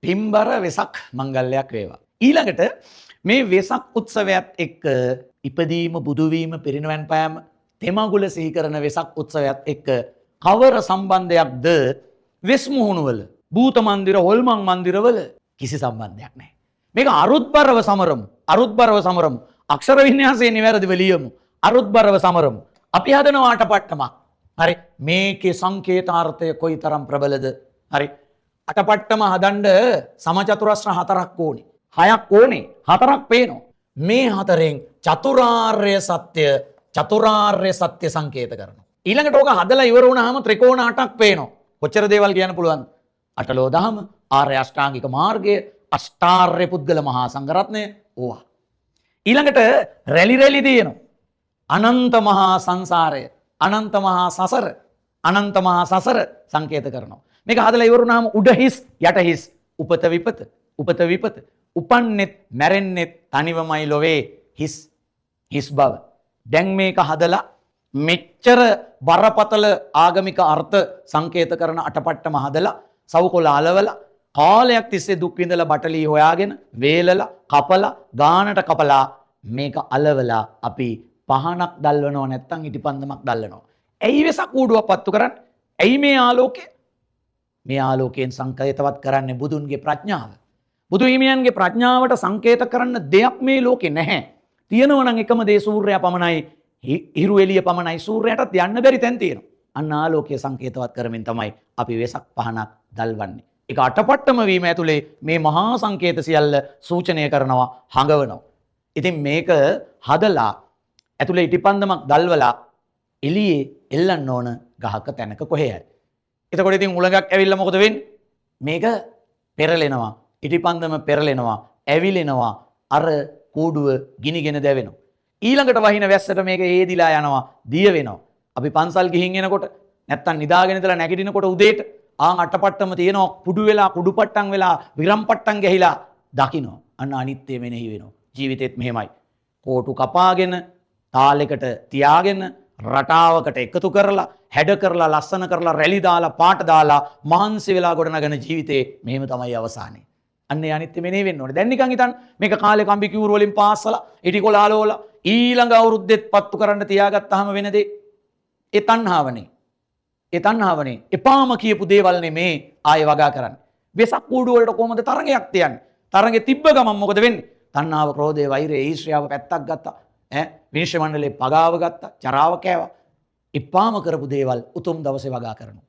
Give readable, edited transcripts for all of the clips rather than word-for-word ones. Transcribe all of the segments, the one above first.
පින්බර වෙසක් මංගල්‍යයක් වේවා. ඊළඟට මේ වෙසක් උත්සවයත් එක්ක ඉපදීම බුදුවීම පිරිනවන් පෑම තෙමගුල සිහි කරන වෙසක් උත්සවයත් එක්ක කවර සම්බන්ධයක්ද වෙස් මුහුණුවල භූත මන්දිර හොල්මන් මන්දිරවල කිසි සම්බන්ධයක් නැහැ. මේක අරුත්බරව සමරමු. අරුත්බරව සමරමු. අක්ෂර වින්‍යාසයේ නිවැරදිව ලියමු. අරුත්බරව සමරමු. අපි හදනවා අටපට්ටමක්. හරි. මේකේ සංකේතාර්ථය කොයිතරම් ප්‍රබලද? හරි. අටපට්ටම හදන්න සමචතුරස්‍ර 4ක් ඕනේ. 6ක් ඕනේ. 4ක් පේනවා. මේ 4න් චතුරාර්ය සත්‍ය සංකේත කරනවා. ඊළඟට ඕක හදලා ඉවර වුණාම ත්‍රිකෝණ 8ක් පේනවා. කොච්චර දේවල් කියන්න පුළුවන්ද? අටලෝ දහම, ආර්ය අෂ්ටාංගික මාර්ගය, අෂ්ටාර්ය පුද්ගල මහා සංඝරත්නය ඕවා. ඊළඟට රැලි තියෙනවා. අනන්ත මහා සංසාරය, අනන්ත මහා සසර, අනන්ත මහා සසර සංකේත කරනවා. මේක හදලා ඉවර වුණාම උඩ හිස්, යට හිස්, උපත විපත, උපත විපත, උපන්නෙත් මැරෙන්නෙත් තනිවමයි ලොවේ හිස් බව. දැන් මේක හදලා මෙච්චර බරපතල ආගමික අර්ථ සංකේත කරන අටපට්ටම හදලා සවුකොළ අලවලා කාලයක් තිස්සේ දුක් විඳලා බටලී හොයාගෙන වේලලා කපලා ගානට කපලා මේක අලවලා අපි පහනක් දැල්වනව නැත්තම් ඉටිපන්දමක් දැල්වනවා. ඇයි වෙසක් කූඩුවක් පත්තු කරන්නේ? ඇයි මේ ආලෝකය? මේ ආලෝකයෙන් සංකේතවත් කරන්නේ බුදුන්ගේ ප්‍රඥාව. බුදු හිමියන්ගේ ප්‍රඥාවට සංකේත කරන්න දෙයක් මේ ලෝකේ නැහැ. තියෙනවා නම් එකම දේ සූර්යයා පමණයි. හිරු එළිය පමණයි. සූර්යයාටත් යන්න බැරි තැන් තියෙනවා. අන්න ආලෝකය සංකේතවත් කරමින් තමයි අපි වෙසක් පහනක් දැල්වන්නේ. ඒක අටපට්ටම වීම ඇතුලේ මේ මහා සංකේත සියල්ල සූචනය කරනවා, හඟවනවා. ඉතින් මේක හදලා ඇතුලේ ඉටිපන්දමක් දැල්වලා එළියේ එල්ලන්න ඕන ගහක තැනක කොහේ හරි. එතකොට ඉතින් උලඟක් ඇවිල්ලා මොකද වෙන්නේ? මේක පෙරලෙනවා. ඉටිපන්දම පෙරලෙනවා, ඇවිලෙනවා, අර කූඩුව ගිනිගෙන දැවෙනවා. ඊළඟට වහින වැස්සට මේක හේදිලා යනවා, දිය වෙනවා. අපි පන්සල් ගිහින් එනකොට නැත්තම් නිදාගෙන ඉඳලා නැගිටිනකොට උදේට අටපට්ටම තියෙනවා, කුඩු වෙලා, කුඩු පට්ටම් වෙලා, විරම් පට්ටම් ගැහිලා දකින්න. අන්න අනිත්‍ය මෙනෙහි වෙනවා. ජීවිතෙත් මෙහෙමයි. කෝටු කපාගෙන, තාලෙකට තියාගෙන, රටාවකට එකතු කරලා, හැඩ කරලා, ලස්සන කරලා, රැලි දාලා, පාට දාලා, මහන්සි වෙලා ගොඩනගන ජීවිතේ මෙහෙම තමයි අවසානේ. අන්නේ අනිත්‍ය මෙනෙහි වෙන්න ඕනේ. දැන් නිකන් හිතන්න මේක කාලේ කම්බි කිවුරු වලින් පාස්සලා, ඉටිකොල ආලෝලා ඊළඟ අවුරුද්දෙත් පත්තු කරන්න තියාගත්තාම වෙන දේ ඒ තණ්හාවනේ. ඒ තණ්හාවනේ. එපාම කියපු දේවල් නෙමේ ආයෙ වගා කරන්නේ. වෙසක් කූඩු වලට කොහොමද තරඟයක් තියන්නේ? තරඟේ තිබ්බ ගමන් මොකද වෙන්නේ? තණ්හාව, ක්‍රෝධය, වෛරය, ඊර්ෂ්‍යාව පැත්තක් ගත්තා. විනිශ්චය මණ්ඩලේ පගාව ගත්තා, චරාව කෑවා. එපාම කරපු දේවල් උතුම් දවසේ වගා කරනවා.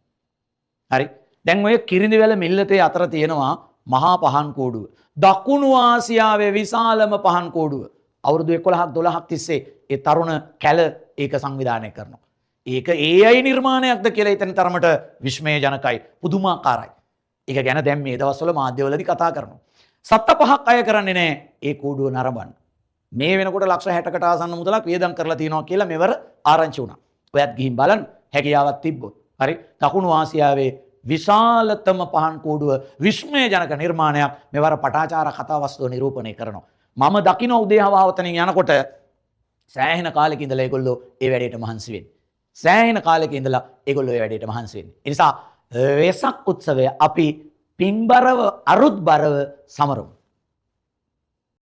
හරි. දැන් ඔය කිරිඳිවැල මිල්ලතේ අතර තියෙනවා මහා පහන් කෝඩුව. දකුණු ආසියාවේ විශාලම පහන් කෝඩුව. අවුරුදු 11ක් 12ක් තිස්සේ ඒ තරුණ කැල ඒක සංවිධානය කරනවා. ඒක AI නිර්මාණයක්ද කියලා හිතන තරමට විස්මයජනකයි, පුදුමාකාරයි. ඒක ගැන දැන් මේ දවස්වල මාධ්‍යවලදී කතා කරනවා. සත්ත පහක් අය කරන්නේ නැහැ ඒ කෝඩුව නරඹන්න. මේ වෙනකොට ලක්ෂ 60කට ආසන්න මුදලක් වියදම් කරලා තියෙනවා කියලා මෙවර ආරංචි වුණා. ඔයත් ගිහින් බලන්න හැකියාවක් තිබ්බොත්. හරි. දකුණු ආසියාවේ විශාලතම පහන් කෝඩුව විස්මයජනක නිර්මාණයක් මෙවර පටාචාර කතා වස්තුව නිරූපණය කරනවා. මම දකින්න උදේ හවවතනින් යනකොට සෑහෙන කාලෙක ඉඳලා ඒගොල්ලෝ ඒ වැඩේට මහන්සි වෙන්නේ. සෑහෙන කාලෙක ඉඳලා ඒගොල්ලෝ ඒ වැඩේට මහන්සි වෙන්නේ. ඒ නිසා වෙසක් උත්සවය අපි පින්බරව අරුත්බරව සමරමු.